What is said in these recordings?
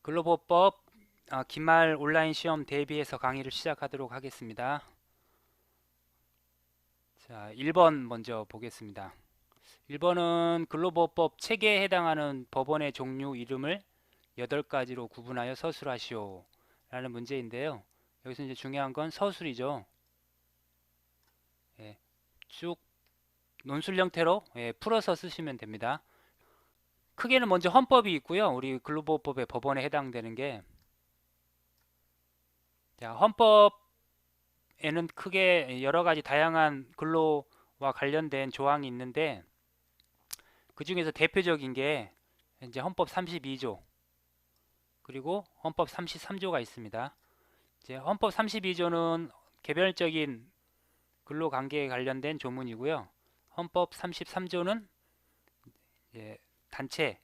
근로보호법 기말 온라인 시험 대비해서 강의를 시작하도록 하겠습니다. 자, 1번 먼저 보겠습니다. 1번은 근로보호법 체계에 해당하는 법원의 종류 이름을 8가지로 구분하여 서술하시오 라는 문제인데요. 여기서 이제 중요한 건 서술이죠. 예, 쭉 논술 형태로 풀어서 쓰시면 됩니다. 크게는 먼저 헌법이 있고요. 우리 근로보호법의 법원에 해당되는 게, 자, 헌법에는 크게 여러 가지 다양한 근로와 관련된 조항이 있는데, 그 중에서 대표적인 게 이제 헌법 32조 그리고 헌법 33조가 있습니다. 이제 헌법 32조는 개별적인 근로관계에 관련된 조문이고요. 헌법 33조는 단체,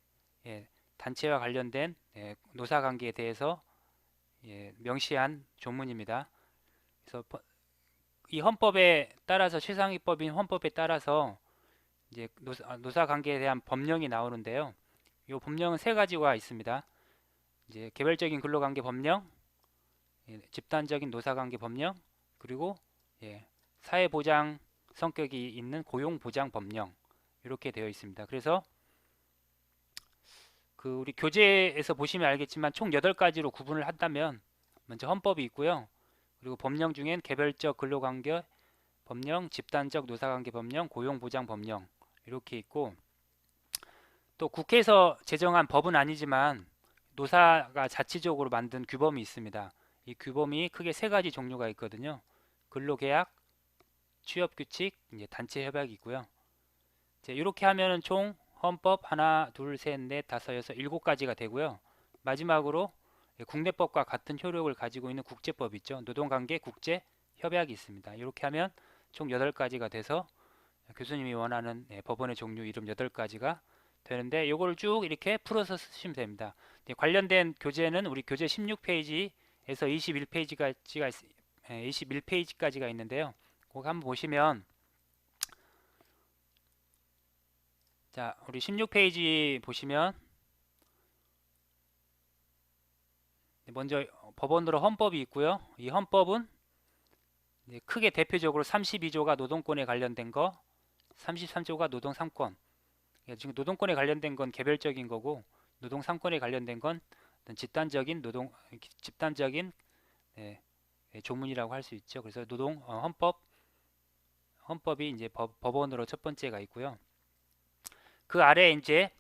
단체와 관련된 노사관계에 대해서 명시한 조문입니다. 그래서 이 헌법에 따라서 최상위법인 헌법에 따라서 이제 노사 관계에 대한 법령이 나오는데요. 이 법령은 세 가지가 있습니다. 이제 개별적인 근로관계 법령, 집단적인 노사관계 법령, 그리고 사회보장 성격이 있는 고용보장 법령, 이렇게 되어 있습니다. 그래서 그 우리 교재에서 보시면 알겠지만 총 8가지로 구분을 한다면 먼저 헌법이 있고요. 그리고 법령 중엔 개별적 근로관계 법령, 집단적 노사관계 법령, 고용보장 법령 이렇게 있고, 또 국회에서 제정한 법은 아니지만 노사가 자치적으로 만든 규범이 있습니다. 이 규범이 크게 세 가지 종류가 있거든요. 근로계약, 취업규칙, 이제 단체협약이 있고요. 이렇게 하면은 총 헌법 하나, 둘, 셋, 넷, 다섯, 여섯, 7가지가 되고요. 마지막으로 국내법과 같은 효력을 가지고 있는 국제법 있죠. 노동관계 국제협약이 있습니다. 이렇게 하면 총 8가지가 돼서 교수님이 원하는 법원의 종류 이름 8가지가 되는데, 요거를 쭉 이렇게 풀어서 쓰시면 됩니다. 관련된 교재는 우리 교재 16페이지에서 21페이지까지가 있는데요. 그거 한번 보시면, 자, 우리 16페이지 보시면 먼저 법원으로 헌법이 있고요. 이 헌법은 크게 대표적으로 32조가 노동권에 관련된 거, 33조가 노동 3권. 지금 노동권에 관련된 건 개별적인 거고, 노동 3권에 관련된 건 집단적인 조문이라고 할 수 있죠. 그래서 헌법이 이제 법원으로 첫 번째가 있고요. 그 아래 이제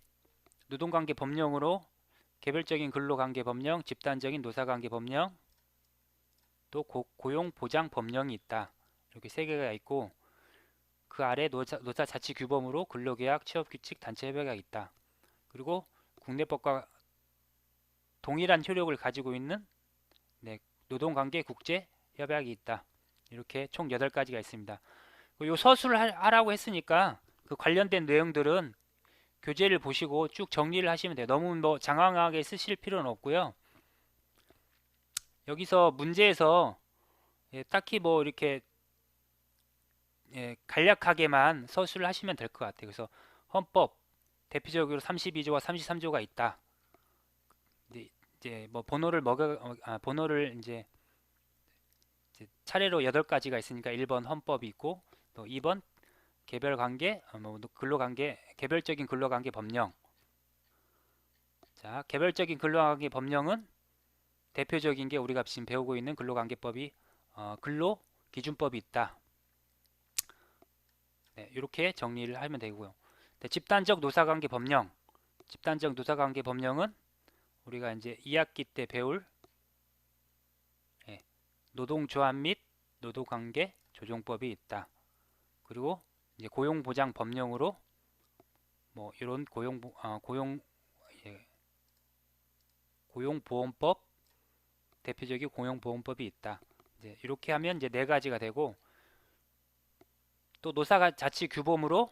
노동관계 법령으로 개별적인 근로관계 법령, 집단적인 노사관계 법령, 또 고용보장 법령이 있다. 이렇게 세 개가 있고, 그 아래 노사자치규범으로 근로계약, 취업규칙, 단체협약이 있다. 그리고 국내법과 동일한 효력을 가지고 있는 노동관계 국제협약이 있다. 이렇게 총 8가지가 있습니다. 이 서술을 하라고 했으니까 그 관련된 내용들은 교재를 보시고 쭉 정리를 하시면 돼요. 너무 뭐 장황하게 쓰실 필요는 없고요. 여기서 문제에서 딱히 뭐 이렇게 간략하게만 서술을 하시면 될 것 같아요. 그래서 헌법 대표적으로 32조와 33조가 있다. 이제 뭐 번호를 이제 차례로 8가지가 있으니까 1번 헌법이 있고, 또 2번 개별관계, 근로관계, 개별적인 근로관계 법령. 자, 개별적인 근로관계 법령은 대표적인 게 우리가 지금 배우고 있는 근로관계법이 근로기준법이 있다. 이렇게 정리를 하면 되고요. 집단적 노사관계 법령은 우리가 이제 2학기 때 배울 노동조합 및 노동관계 조정법이 있다. 그리고 이제 고용보장 법령으로 뭐 이런 고용보험법, 대표적인 고용보험법이 있다. 이제 이렇게 하면 이제 4가지가 되고, 또 노사가 자치 규범으로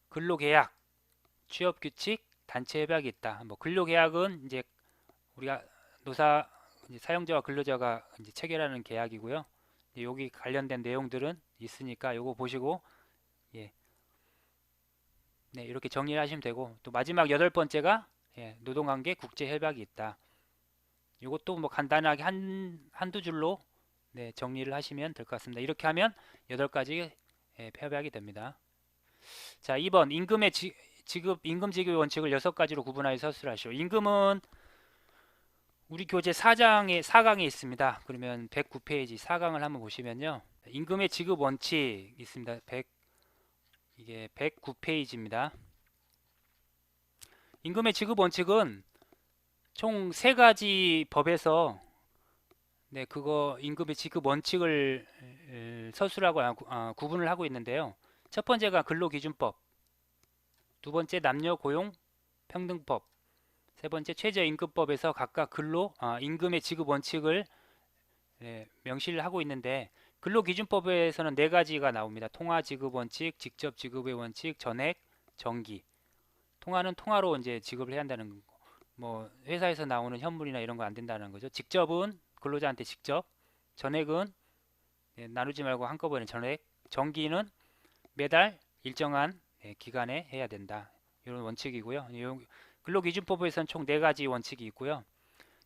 근로계약, 취업규칙, 단체협약이 있다. 뭐 근로계약은 이제 우리가 이제 사용자와 근로자가 이제 체결하는 계약이고요. 여기 관련된 내용들은 있으니까 요거 보시고 예, 이렇게 정리를 하시면 되고, 또 마지막 8번째가 예, 노동관계 국제협약이 있다. 이것도 뭐 간단하게 한두 줄로 네, 정리를 하시면 될 것 같습니다. 이렇게 하면 8가지 예, 협약이 됩니다. 자, 2번 임금 지급의 원칙을 6가지로 구분하여 서술하시오. 임금은 우리 교재 4강에 있습니다. 그러면 109페이지 4강을 한번 보시면요. 임금의 지급 원칙 있습니다. 이게 109페이지입니다. 임금의 지급 원칙은 총 3가지 법에서 네, 그거 임금의 지급 원칙을 서술하고 구분을 하고 있는데요. 첫 번째가 근로기준법, 두 번째 남녀고용평등법, 세 번째 최저임금법에서 각각 임금의 지급 원칙을 명시를 하고 있는데 근로기준법에서는 4가지가 나옵니다. 통화지급원칙, 직접지급의 원칙, 전액, 정기. 통화는 통화로 이제 지급을 해야 한다는 거고, 뭐 회사에서 나오는 현물이나 이런 거 안 된다는 거죠. 직접은 근로자한테 직접, 전액은 나누지 말고 한꺼번에 전액, 정기는 매달 일정한 기간에 해야 된다. 이런 원칙이고요. 근로기준법에서는 총 4가지 원칙이 있고요.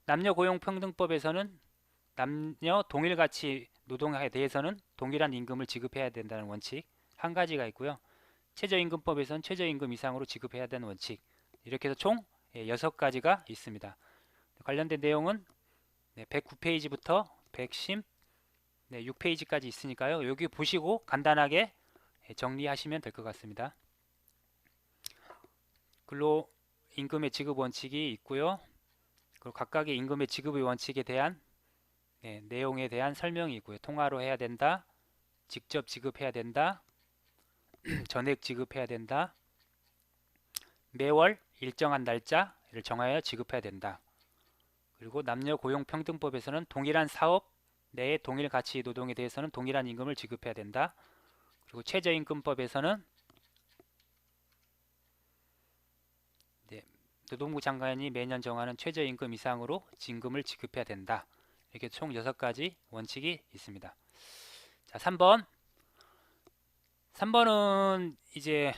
남녀고용평등법에서는 남녀 동일같이 노동에 대해서는 동일한 임금을 지급해야 된다는 원칙 1가지가 있고요. 최저임금법에서는 최저임금 이상으로 지급해야 되는 원칙, 이렇게 해서 총 6가지가 있습니다. 관련된 내용은 109페이지부터 116페이지까지 있으니까요. 여기 보시고 간단하게 정리하시면 될 것 같습니다. 근로임금의 지급 원칙이 있고요. 그리고 각각의 임금의 지급의 원칙에 대한 내용에 대한 설명이 있고요. 통화로 해야 된다, 직접 지급해야 된다, 전액 지급해야 된다, 매월 일정한 날짜를 정하여 지급해야 된다. 그리고 남녀고용평등법에서는 동일한 사업 내에 동일 가치 노동에 대해서는 동일한 임금을 지급해야 된다. 그리고 최저임금법에서는 노동부 장관이 매년 정하는 최저임금 이상으로 임금을 지급해야 된다. 이렇게 총 6가지 원칙이 있습니다. 자, 3번은 이제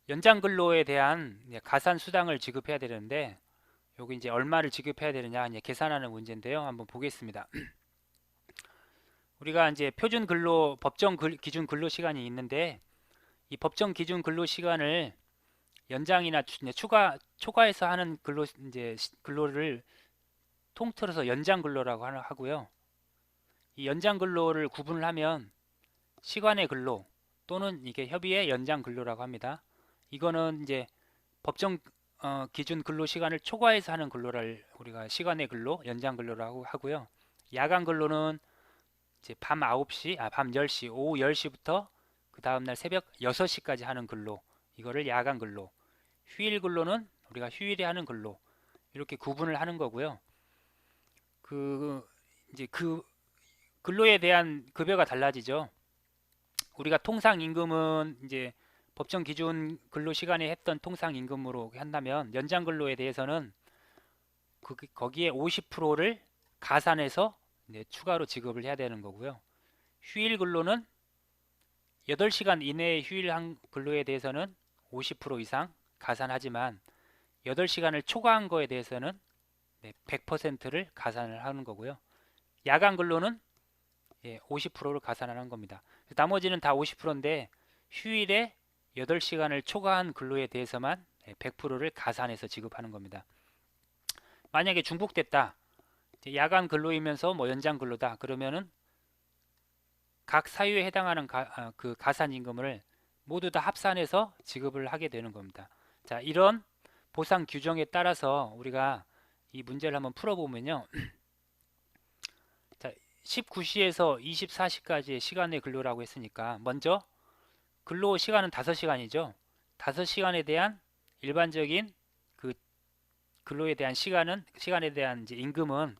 연장 근로에 대한 가산 수당을 지급해야 되는데 여기 이제 얼마를 지급해야 되느냐 이제 계산하는 문제인데요. 한번 보겠습니다. 우리가 이제 표준 근로 법정 기준 근로 시간이 있는데 이 법정 기준 근로 시간을 연장이나 초과해서 하는 근로를 통틀어서 연장 근로라고 하고요. 이 연장 근로를 구분을 하면 시간의 근로 또는 이게 협의의 연장 근로라고 합니다. 이거는 이제 법정 기준 근로 시간을 초과해서 하는 근로를 우리가 시간의 근로, 연장 근로라고 하고요. 야간 근로는 이제 밤 10시, 오후 10시부터 그 다음날 새벽 6시까지 하는 근로, 이거를 야간 근로. 휴일 근로는 우리가 휴일에 하는 근로, 이렇게 구분을 하는 거고요. 이제 그 근로에 대한 급여가 달라지죠. 우리가 통상 임금은 이제 법정 기준 근로 시간에 했던 통상 임금으로 한다면 연장 근로에 대해서는 거기에 50%를 가산해서 추가로 지급을 해야 되는 거고요. 휴일 근로는 8시간 이내의 휴일 근로에 대해서는 50% 이상 가산하지만 8시간을 초과한 거에 대해서는 100%를 가산을 하는 거고요. 야간 근로는 50%를 가산하는 겁니다. 나머지는 다 50%인데 휴일에 8시간을 초과한 근로에 대해서만 100%를 가산해서 지급하는 겁니다. 만약에 중복됐다. 야간 근로이면서 뭐 연장 근로다. 그러면은 각 사유에 해당하는 그 가산 임금을 모두 다 합산해서 지급을 하게 되는 겁니다. 자, 이런 보상 규정에 따라서 우리가 이 문제를 한번 풀어보면요. 자, 19시에서 24시까지의 시간의 근로라고 했으니까 먼저 근로 시간은 5시간이죠. 5시간에 대한 일반적인 그 근로에 대한 시간에 대한 이제 임금은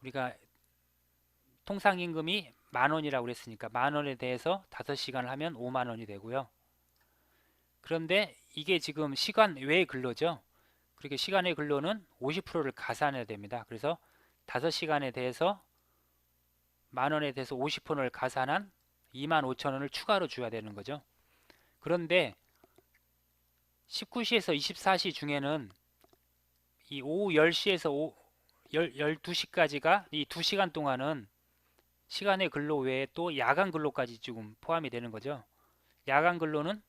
우리가 통상 임금이 10,000원이라고 그랬으니까 10,000원에 대해서 5시간을 하면 50,000원이 되고요. 그런데 이게 지금 시간 외의 근로죠. 그렇게 시간의 근로는 50%를 가산해야 됩니다. 그래서 5시간에 대해서 10,000원에 대해서 50%를 가산한 25,000원을 추가로 줘야 되는 거죠. 그런데 19시에서 24시 중에는 이 오후 10시에서 12시까지가 이 2시간 동안은 시간의 근로 외에 또 야간 근로까지 지금 포함이 되는 거죠. 야간 근로는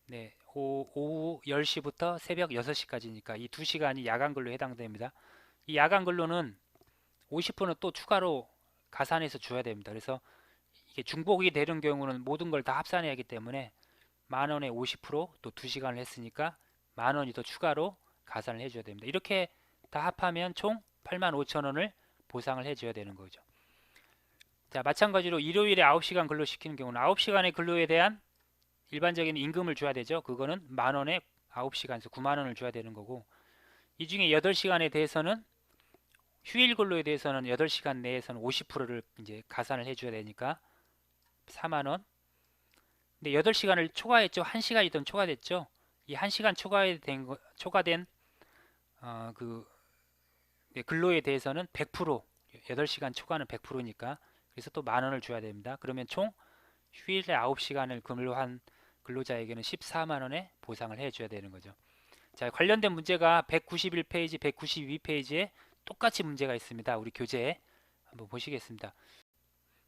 네, 오후 10시부터 새벽 6시까지니까 이 2시간이 야간 근로에 해당됩니다. 이 야간 근로는 50%는 또 추가로 가산해서 줘야 됩니다. 그래서 이게 중복이 되는 경우는 모든 걸 다 합산해야 하기 때문에 만 원에 50%또 2시간을 했으니까 만 원이 더 추가로 가산을 해줘야 됩니다. 이렇게 다 합하면 총 85,000원을 보상을 해줘야 되는 거죠. 자, 마찬가지로 일요일에 9시간 근로시키는 경우는 9시간의 근로에 대한 일반적인 임금을 줘야 되죠. 그거는 만 원에 9시간에서 9만 원을 줘야 되는 거고, 이 중에 8시간에 대해서는 휴일 근로에 대해서는 8시간 내에서는 50%를 이제 가산을 해줘야 되니까 4만 원. 근데 8시간을 초과했죠. 1시간이든 초과됐죠. 이 1시간 초과된 그 근로에 대해서는 100%, 8시간 초과는 100%니까 그래서 또 만 원을 줘야 됩니다. 그러면 총 휴일에 9시간을 근로한 근로자에게는 14만 원의 보상을 해줘야 되는 거죠. 자, 관련된 문제가 191페이지, 192페이지에 똑같이 문제가 있습니다. 우리 교재에 한번 보시겠습니다.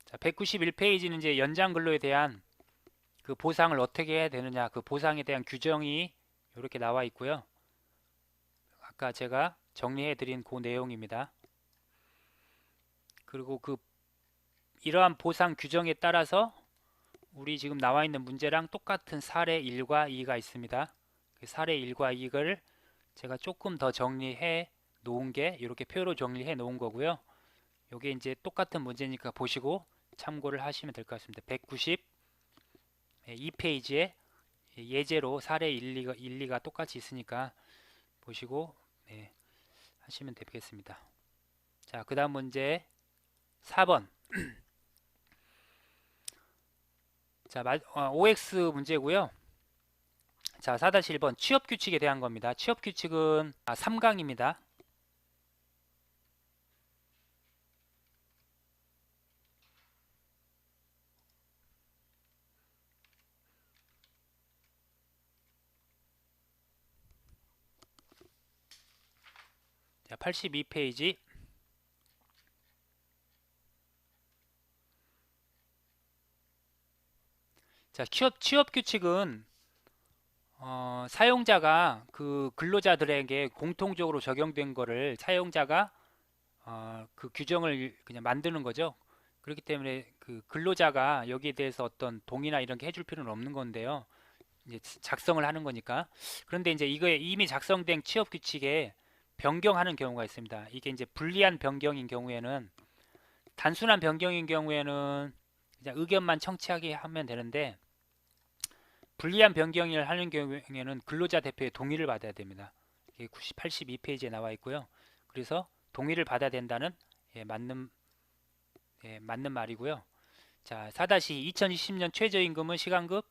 자, 191페이지는 이제 연장 근로에 대한 그 보상을 어떻게 해야 되느냐, 그 보상에 대한 규정이 이렇게 나와 있고요. 아까 제가 정리해 드린 그 내용입니다. 그리고 이러한 보상 규정에 따라서 우리 지금 나와 있는 문제랑 똑같은 사례 1과 2가 있습니다. 그 사례 1과 2를 제가 조금 더 정리해 놓은 게 이렇게 표로 정리해 놓은 거고요. 이게 이제 똑같은 문제니까 보시고 참고를 하시면 될 것 같습니다. 192페이지에 예제로 사례 1, 2가 똑같이 있으니까 보시고 네, 하시면 되겠습니다. 자, 그 다음 문제 4번. 자, OX 문제고요. 자, 4-1번 취업 규칙에 대한 겁니다. 취업 규칙은 3강입니다. 자, 82페이지. 자, 취업 규칙은 사용자가 그 근로자들에게 공통적으로 적용된 거를 사용자가 그 규정을 그냥 만드는 거죠. 그렇기 때문에 그 근로자가 여기에 대해서 어떤 동의나 이런 게 해줄 필요는 없는 건데요. 이제 작성을 하는 거니까. 그런데 이제 이거에 이미 작성된 취업 규칙에 변경하는 경우가 있습니다. 이게 이제 불리한 변경인 경우에는, 단순한 변경인 경우에는 그냥 의견만 청취하게 하면 되는데, 불리한 변경을 하는 경우에는 근로자 대표의 동의를 받아야 됩니다. 이게 82페이지에 나와 있고요. 그래서 동의를 받아야 된다는 맞는 말이고요. 자, 4-2020년 최저임금은 시간급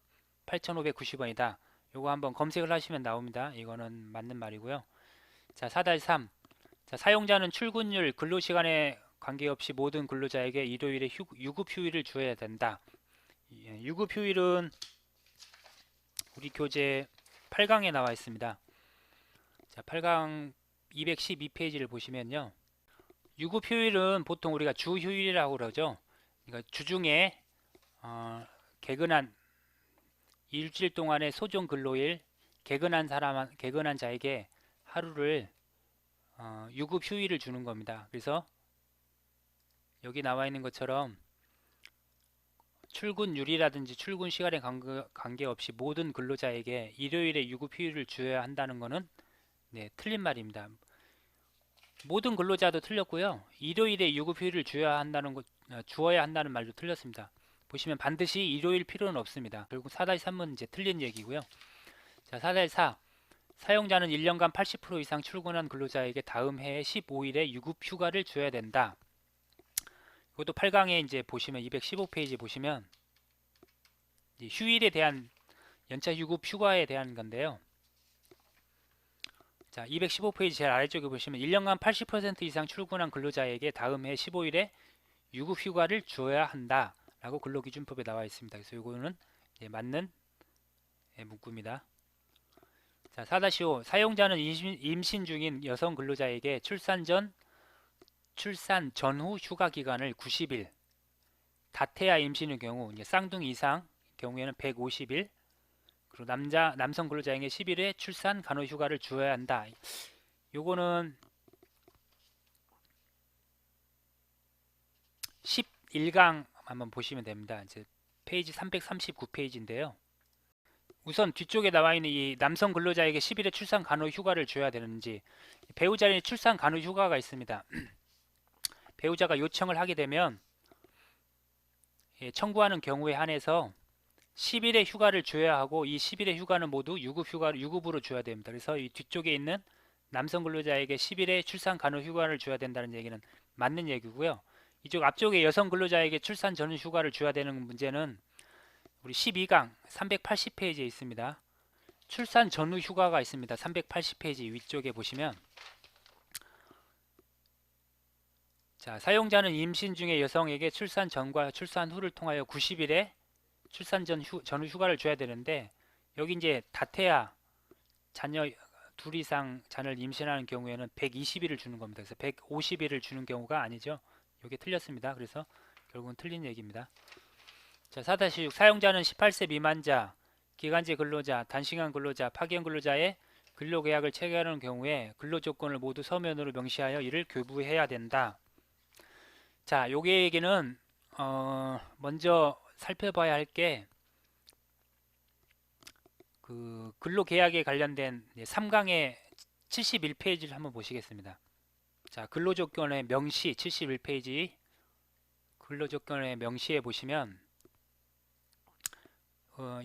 8,590원이다. 요거 한번 검색을 하시면 나옵니다. 이거는 맞는 말이고요. 자, 4-3. 자, 사용자는 출근율, 근로시간에 관계없이 모든 근로자에게 일요일에 유급 휴일을 주어야 된다. 유급 휴일은 우리 교재 8강에 나와 있습니다. 자, 8강 212페이지를 보시면요. 유급 휴일은 보통 우리가 주 휴일이라고 그러죠. 그러니까 주중에 개근한 일주일 동안의 소정 근로일, 개근한 자에게 하루를 유급 휴일을 주는 겁니다. 그래서 여기 나와 있는 것처럼 출근율이라든지 출근 시간에 관계없이 모든 근로자에게 일요일에 유급 휴일을 주어야 한다는 것은 틀린 말입니다. 모든 근로자도 틀렸고요. 일요일에 유급 휴일을 주어야 한다는 말도 틀렸습니다. 보시면 반드시 일요일 필요는 없습니다. 결국 4-3은 이제 틀린 얘기고요. 자, 4-4. 사용자는 1년간 80% 이상 출근한 근로자에게 다음 해에 15일에 유급 휴가를 줘야 된다. 이것도 8강에 이제 보시면 215페이지 보시면 휴일에 대한 연차 유급 휴가에 대한 건데요. 자, 215페이지 제일 아래쪽에 보시면 1년간 80% 이상 출근한 근로자에게 다음 해 15일에 유급 휴가를 줘야 한다 라고 근로기준법에 나와 있습니다. 그래서 이거는 맞는 문구입니다. 자, 4-5 사용자는 임신 중인 여성 근로자에게 출산 전후 휴가 기간을 90일, 다태아 임신의 경우 이제 쌍둥이 이상 경우에는 150일, 그리고 남성 근로자에게 10일의 출산 간호 휴가를 주어야 한다. 요거는 11강 한번 보시면 됩니다. 이제 페이지 339페이지인데요. 우선 뒤쪽에 나와 있는 이 남성 근로자에게 10일의 출산 간호 휴가를 줘야 되는지, 배우자의 출산 간호 휴가가 있습니다. 배우자가 요청을 하게 되면 청구하는 경우에 한해서 10일의 휴가를 줘야 하고, 이 10일의 휴가는 모두 유급으로 줘야 됩니다. 그래서 이 뒤쪽에 있는 남성 근로자에게 10일의 출산 간호 휴가를 줘야 된다는 얘기는 맞는 얘기고요. 이쪽 앞쪽에 여성 근로자에게 출산 전후 휴가를 줘야 되는 문제는 우리 12강 380페이지에 있습니다. 출산 전후 휴가가 있습니다. 380페이지 위쪽에 보시면, 자, 사용자는 임신 중의 여성에게 출산 전과 출산 후를 통하여 90일의 출산 전후 휴가를 줘야 되는데, 여기 이제 다태아 자녀 둘 이상 자녀를 임신하는 경우에는 120일을 주는 겁니다. 그래서 150일을 주는 경우가 아니죠. 이게 틀렸습니다. 그래서 결국은 틀린 얘기입니다. 자, 4-6 사용자는 18세 미만자, 기간제 근로자, 단시간 근로자, 파견 근로자의 근로계약을 체결하는 경우에 근로조건을 모두 서면으로 명시하여 이를 교부해야 된다. 자, 요게 얘기는 먼저 살펴봐야 할 게 그 근로계약에 관련된 3강의 71페이지를 한번 보시겠습니다. 자, 근로조건의 명시 71페이지 근로조건의 명시에 보시면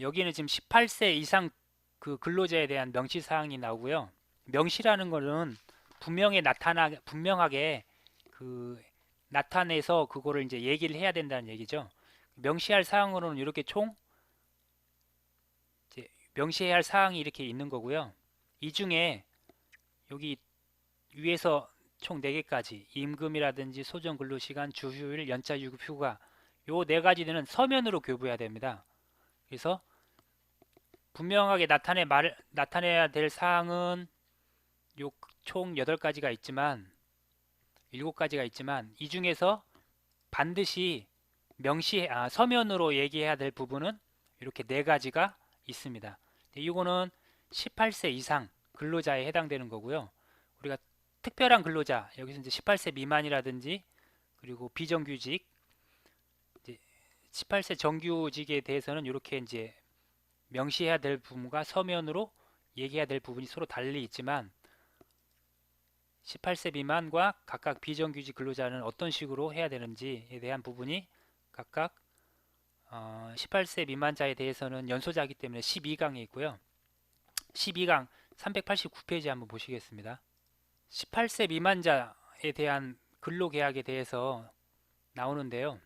여기는 지금 18세 이상 그 근로자에 대한 명시 사항이 나오고요. 명시라는 거는 분명하게 그 나타내서 그거를 이제 얘기를 해야 된다는 얘기죠. 명시할 사항으로는 이렇게 총 이제 명시해야 할 사항이 이렇게 있는 거고요. 이 중에 여기 위에서 총 4개까지 임금이라든지 소정 근로시간, 주휴일, 연차 유급 휴가, 요 4가지는 서면으로 교부해야 됩니다. 그래서 분명하게 나타내야 될 사항은 요 총 8가지가 있지만 7가지가 있지만, 이 중에서 반드시 서면으로 얘기해야 될 부분은 이렇게 4가지가 있습니다. 이거는 18세 이상 근로자에 해당되는 거고요. 우리가 특별한 근로자, 여기서 이제 18세 미만이라든지 그리고 비정규직, 이제 18세 정규직에 대해서는 이렇게 이제 명시해야 될 부분과 서면으로 얘기해야 될 부분이 서로 달리 있지만, 18세 미만과 각각 비정규직 근로자는 어떤 식으로 해야 되는지에 대한 부분이 각각 18세 미만자에 대해서는 연소자이기 때문에 12강에 있고요. 12강 389페이지 한번 보시겠습니다. 18세 미만자에 대한 근로계약에 대해서 나오는데요.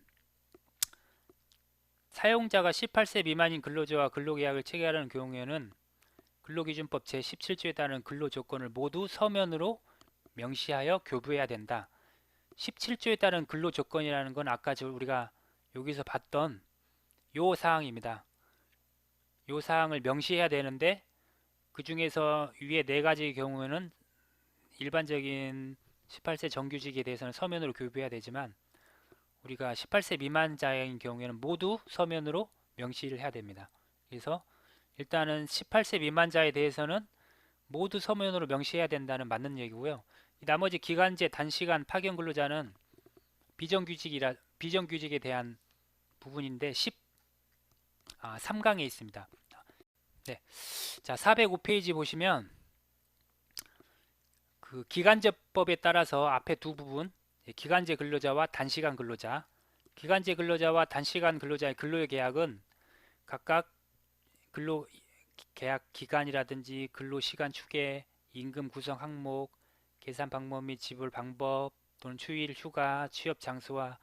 사용자가 18세 미만인 근로자와 근로계약을 체결하는 경우에는 근로기준법 제17조에 따른 근로조건을 모두 서면으로 명시하여 교부해야 된다. 17조에 따른 근로조건이라는 건 아까 우리가 여기서 봤던 요 사항입니다. 요 사항을 명시해야 되는데, 그 중에서 위에 4가지의 경우에는 일반적인 18세 정규직에 대해서는 서면으로 교부해야 되지만, 우리가 18세 미만자인 경우에는 모두 서면으로 명시를 해야 됩니다. 그래서 일단은 18세 미만자에 대해서는 모두 서면으로 명시해야 된다는 맞는 얘기고요. 나머지 기간제, 단시간, 파견 근로자는 비정규직에 대한 부분인데 3강에 있습니다. 네. 자, 405페이지 보시면 그 기간제법에 따라서 앞에 두 부분, 기간제 근로자와 단시간 근로자, 기간제 근로자와 단시간 근로자의 근로계약은 각각 근로계약 기간이라든지 근로시간 추계, 임금 구성 항목, 계산 방법 및 지불 방법 또는 휴일, 휴가, 취업 장소와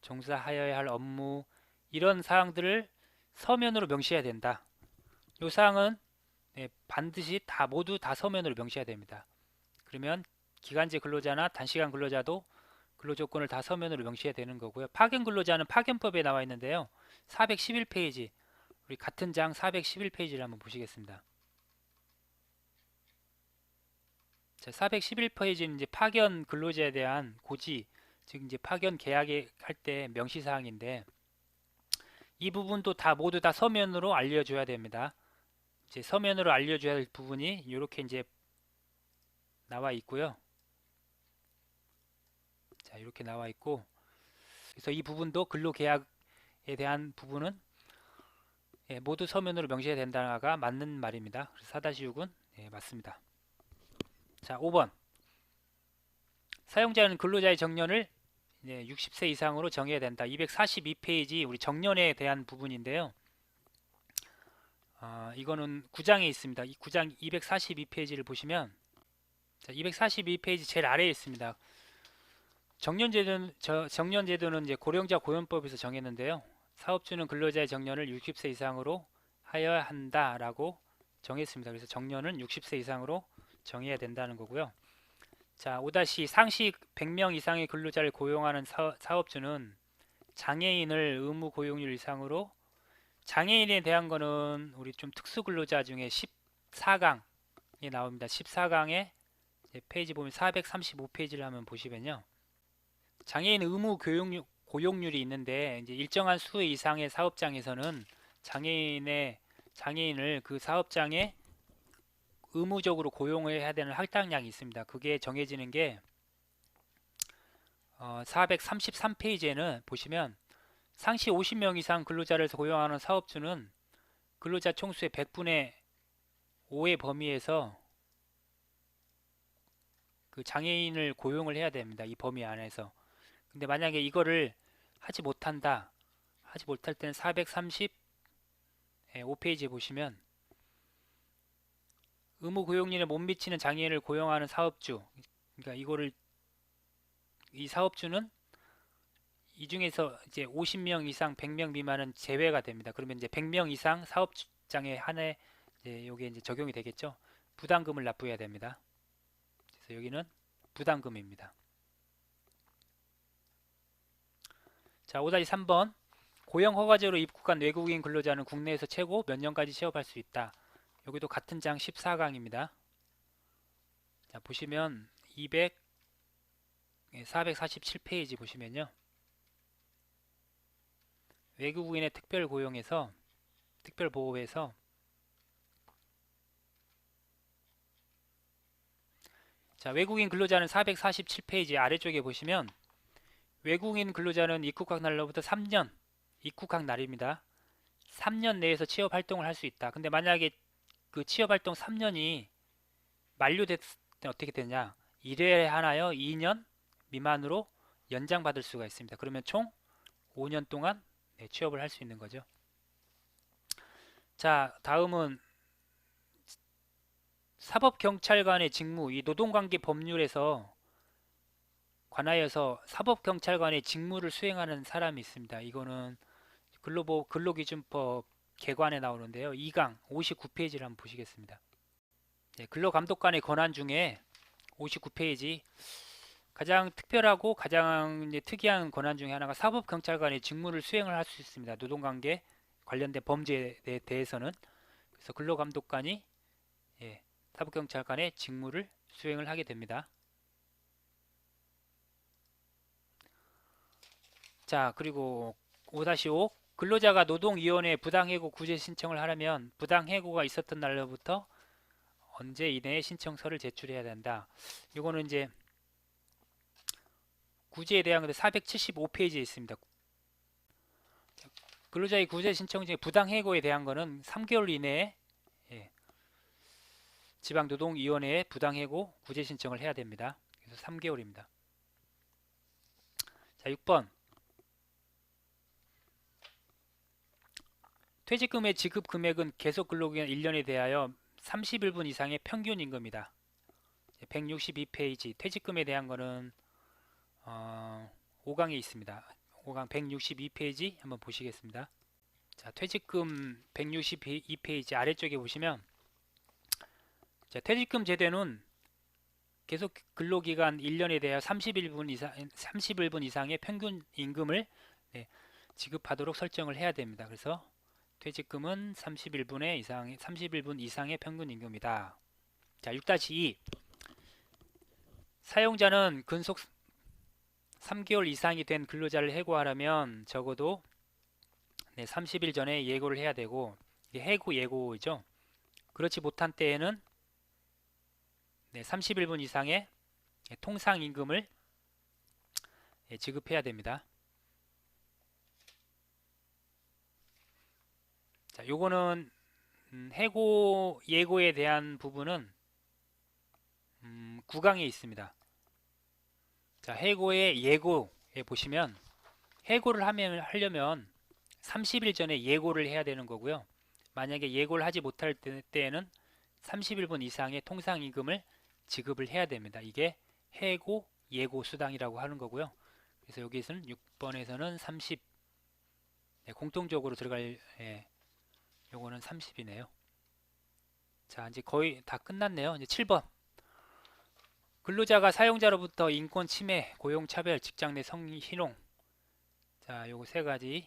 종사하여야 할 업무, 이런 사항들을 서면으로 명시해야 된다. 이 사항은 반드시 모두 다 서면으로 명시해야 됩니다. 그러면 기간제 근로자나 단시간 근로자도 근로조건을 다 서면으로 명시해야 되는 거고요. 파견 근로자는 파견법에 나와 있는데요. 411페이지, 우리 같은 장 411페이지를 한번 보시겠습니다. 자, 411페이지는 이제 파견 근로자에 대한 고지, 즉 이제 파견 계약에 할 때 명시 사항인데 이 부분도 다 모두 다 서면으로 알려줘야 됩니다. 이제 서면으로 알려줘야 할 부분이 이렇게 이제 나와 있고요. 자, 이렇게 나와 있고, 그래서 이 부분도 근로계약에 대한 부분은 모두 서면으로 명시해야 된다가 맞는 말입니다. 그래서 4-6은 맞습니다. 자, 5번. 사용자는 근로자의 정년을 60세 이상으로 정해야 된다. 242페이지 우리 정년에 대한 부분인데요. 이거는 9장에 있습니다. 이 9장 242페이지를 보시면, 자, 242페이지 제일 아래에 있습니다. 정년제도는 이제 고령자 고용법에서 정했는데요. 사업주는 근로자의 정년을 60세 이상으로 하여야 한다라고 정했습니다. 그래서 정년은 60세 이상으로 정해야 된다는 거고요. 자, 5- 상시 100명 이상의 근로자를 고용하는 사업주는 장애인을 의무 고용률 이상으로, 장애인에 대한 거는 우리 좀 특수 근로자 중에 14강에 나옵니다. 14강에 페이지 보면 435페이지를 한번 보시면요. 장애인 의무 고용률이 있는데 이제 일정한 수 이상의 사업장에서는 장애인을 그 사업장에 의무적으로 고용해야 되는 할당량이 있습니다. 그게 정해지는 게 433페이지에는 보시면 상시 50명 이상 근로자를 고용하는 사업주는 근로자 총수의 100분의 5의 범위에서 그 장애인을 고용을 해야 됩니다. 이 범위 안에서. 근데 만약에 이거를 하지 못할 때는 435페이지에 보시면 의무 고용률에 못 미치는 장애인을 고용하는 사업주, 그러니까 이 사업주는 이 중에서 이제 50명 이상 100명 미만은 제외가 됩니다. 그러면 이제 100명 이상 사업장에 한해 이게 이제 적용이 되겠죠. 부담금을 납부해야 됩니다. 그래서 여기는 부담금입니다. 자, 5-3번. 고용 허가제로 입국한 외국인 근로자는 국내에서 최고 몇 년까지 취업할 수 있다. 여기도 같은 장 14강입니다. 자, 보시면 447페이지 보시면요. 외국인의 특별보호에서 자, 외국인 근로자는 447페이지 아래쪽에 보시면 외국인 근로자는 입국한 날로부터 3년, 입국한 날입니다. 3년 내에서 취업 활동을 할 수 있다. 근데 만약에 그 취업 활동 3년이 만료됐을 때 어떻게 되냐? 1회 하나요? 2년 미만으로 연장받을 수가 있습니다. 그러면 총 5년 동안 취업을 할 수 있는 거죠. 자, 다음은 사법경찰관의 직무, 이 노동관계 법률에서 관하여서 사법경찰관의 직무를 수행하는 사람이 있습니다. 이거는 근로기준법 개관에 나오는데요. 2강 59페이지를 한번 보시겠습니다. 근로감독관의 권한 중에 59페이지 가장 특별하고 가장 특이한 권한 중에 하나가 사법경찰관의 직무를 수행을 할 수 있습니다. 노동관계 관련된 범죄에 대해서는. 그래서 근로감독관이 사법경찰관의 직무를 수행을 하게 됩니다. 자, 그리고 5-5 근로자가 노동위원회에 부당해고 구제 신청을 하려면 부당해고가 있었던 날로부터 언제 이내에 신청서를 제출해야 된다. 이거는 이제 구제에 대한 475페이지에 있습니다. 근로자의 구제 신청 중에 부당해고에 대한 거는 3개월 이내에 지방노동위원회에 부당해고 구제 신청을 해야 됩니다. 그래서 3개월입니다. 자, 6번 퇴직금의 지급 금액은 계속 근로기간 1년에 대하여 31분 이상의 평균 임금이다. 162페이지 퇴직금에 대한 거는 5강에 있습니다. 5강 162페이지 한번 보시겠습니다. 자, 퇴직금 162페이지 아래쪽에 보시면 자, 퇴직금 제도는 계속 근로기간 1년에 대하여 31분 이상의 평균 임금을 지급하도록 설정을 해야 됩니다. 그래서 퇴직금은 31분 이상의 평균 임금이다. 자, 6-2 사용자는 근속 3개월 이상이 된 근로자를 해고하려면 적어도 30일 전에 예고를 해야 되고, 이게 해고 예고이죠. 그렇지 못한 때에는 30일분 이상의 통상임금을 지급해야 됩니다. 자, 요거는 해고 예고에 대한 부분은 9강에 있습니다. 자, 해고의 예고에 보시면 해고를 하려면 30일 전에 예고를 해야 되는 거고요. 만약에 예고를 하지 못할 때에는 30일분 이상의 통상임금을 지급을 해야 됩니다. 이게 해고 예고 수당이라고 하는 거고요. 그래서 여기서는 6번에서는 30, 공통적으로 들어갈 요거는 30이네요. 자, 이제 거의 다 끝났네요. 이제 7번. 근로자가 사용자로부터 인권 침해, 고용 차별, 직장 내 성희롱. 자, 요거 세 가지.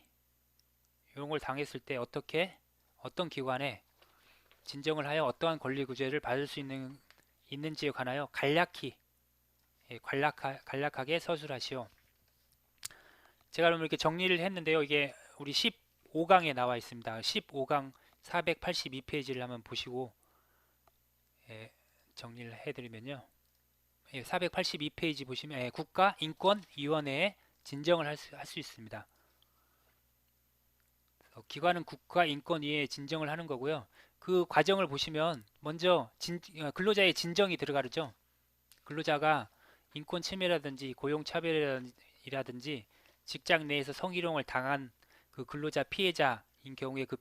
이런 걸 당했을 때 어떤 기관에 진정을 하여 어떠한 권리 구제를 받을 수 있는지에 관하여 간략하게 서술하시오. 제가 그럼 이렇게 정리를 했는데요. 이게 우리 15강에 나와 있습니다. 15강 482페이지를 한번 보시고 정리를 해드리면요. 482페이지 보시면 국가인권위원회에 진정을 할 수 있습니다. 기관은 국가인권위에 진정을 하는 거고요. 그 과정을 보시면 먼저 근로자의 진정이 들어가죠. 근로자가 인권 침해라든지 고용 차별이라든지 직장 내에서 성희롱을 당한 그 근로자 피해자인 경우에 그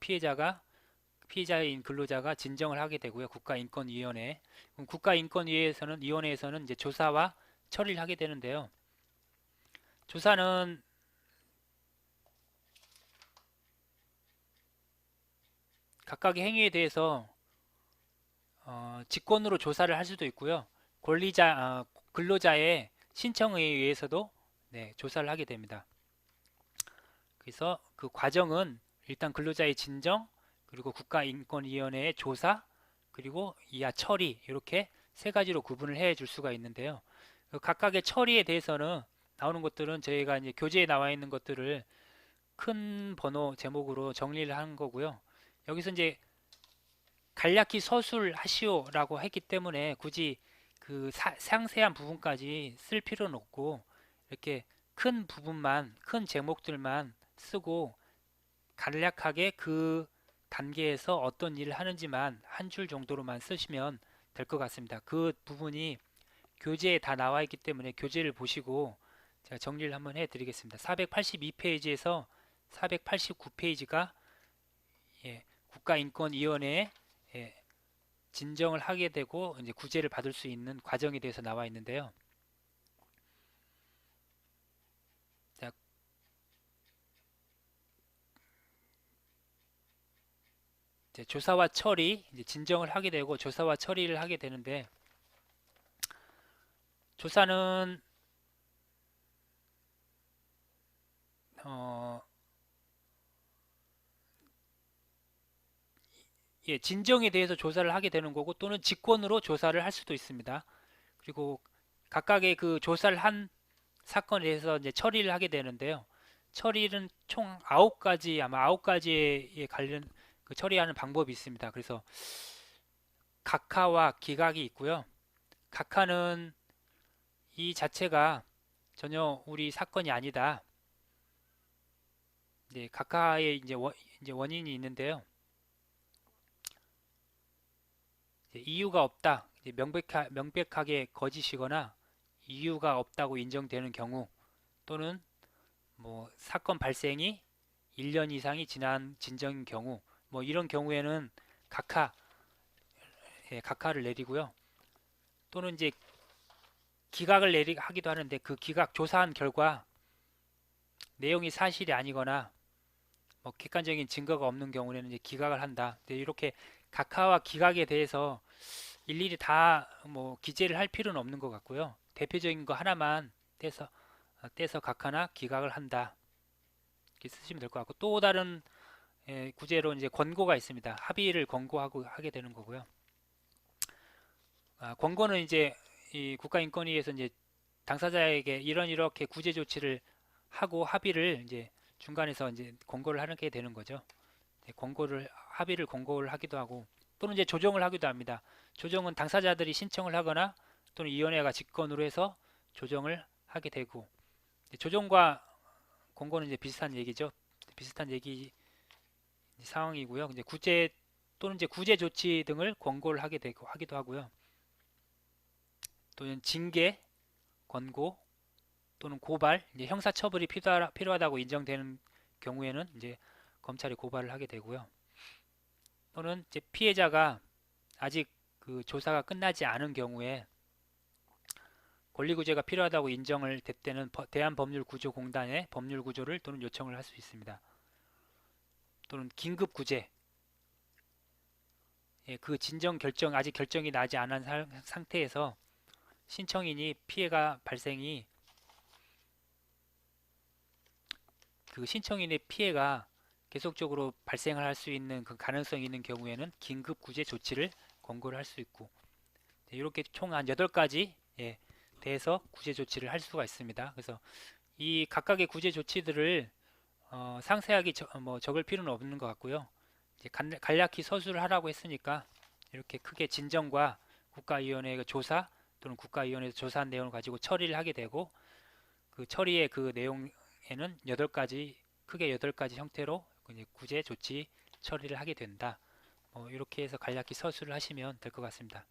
피해자인 근로자가 진정을 하게 되고요. 국가인권위원회. 그럼 위원회에서는 이제 조사와 처리를 하게 되는데요. 조사는 각각의 행위에 대해서 직권으로 조사를 할 수도 있고요. 근로자의 신청에 의해서도 조사를 하게 됩니다. 그래서 그 과정은 일단 근로자의 진정, 그리고 국가인권위원회의 조사, 그리고 이하 처리, 이렇게 세 가지로 구분을 해 줄 수가 있는데요. 각각의 처리에 대해서는 나오는 것들은 저희가 이제 교재에 나와 있는 것들을 큰 번호 제목으로 정리를 한 거고요. 여기서 이제 간략히 서술하시오라고 했기 때문에 굳이 그 상세한 부분까지 쓸 필요는 없고, 이렇게 큰 부분만, 큰 제목들만 쓰고 간략하게 그 단계에서 어떤 일을 하는지만 한 줄 정도로만 쓰시면 될 것 같습니다. 그 부분이 교재에 다 나와 있기 때문에 교재를 보시고 제가 정리를 한번 해드리겠습니다. 482페이지에서 489페이지가 국가인권위원회에 진정을 하게 되고 이제 구제를 받을 수 있는 과정에 대해서 나와 있는데요. 자, 이제 조사와 처리, 이제 진정을 하게 되고 조사와 처리를 하게 되는데, 조사는 진정에 대해서 조사를 하게 되는 거고, 또는 직권으로 조사를 할 수도 있습니다. 그리고 각각의 그 조사를 한 사건에 대해서 이제 처리를 하게 되는데요. 처리는 총 9가지, 아마 9가지에 관련 그 처리하는 방법이 있습니다. 그래서 각하와 기각이 있고요. 각하는 이 자체가 전혀 우리 사건이 아니다. 각하의 이제 원인이 있는데요. 이유가 없다, 명백하게 거짓이거나 이유가 없다고 인정되는 경우, 또는 뭐 사건 발생이 1년 이상이 지난 진정인 경우, 뭐 이런 경우에는 각하를 내리고요. 또는 이제 기각을 하기도 하는데, 그 기각 조사한 결과 내용이 사실이 아니거나 뭐 객관적인 증거가 없는 경우에는 이제 기각을 한다. 이렇게 각하와 기각에 대해서 일일이 다 뭐 기재를 할 필요는 없는 것 같고요. 대표적인 거 하나만 떼서 각하나 기각을 한다, 이렇게 쓰시면 될 것 같고, 또 다른 구제로 이제 권고가 있습니다. 합의를 권고하고 하게 되는 거고요. 권고는 이제 이 국가인권위에서 이제 당사자에게 이렇게 구제 조치를 하고 합의를 이제 중간에서 이제 권고를 하게 되는 거죠. 네, 합의를 권고를 하기도 하고 또는 이제 조정을 하기도 합니다. 조정은 당사자들이 신청을 하거나 또는 위원회가 직권으로 해서 조정을 하게 되고 조정과 권고는 이제 비슷한 얘기죠. 비슷한 얘기 상황이고요. 이제 구제 또는 이제 구제 조치 등을 권고를 하게 되고 하기도 하고요. 또는 징계, 권고 또는 고발, 이제 형사 처벌이 필요하다고 인정되는 경우에는 이제 검찰이 고발을 하게 되고요. 또는 이제 피해자가 아직 그 조사가 끝나지 않은 경우에 권리구제가 필요하다고 인정을 됐때는 대한법률구조공단에 법률구조를 또는 요청을 할 수 있습니다. 또는 긴급구제, 예, 그 진정 결정 아직 결정이 나지 않은 상태에서 신청인이 피해가 발생이 그 신청인의 피해가 계속적으로 발생을 할 수 있는 그 가능성이 있는 경우에는 긴급구제 조치를 권고를 할 수 있고 이렇게 총 한 8가지 예, 대해서 구제 조치를 할 수가 있습니다. 그래서 이 각각의 구제 조치들을 상세하게 적을 필요는 없는 것 같고요. 이제 간략히 서술을 하라고 했으니까 이렇게 크게 진정과 국가위원회의 조사 또는 국가위원회에서 조사한 내용을 가지고 처리를 하게 되고 그 처리의 그 내용에는 8가지 크게 8가지 형태로 이제 구제 조치 처리를 하게 된다. 이렇게 해서 간략히 서술을 하시면 될 것 같습니다.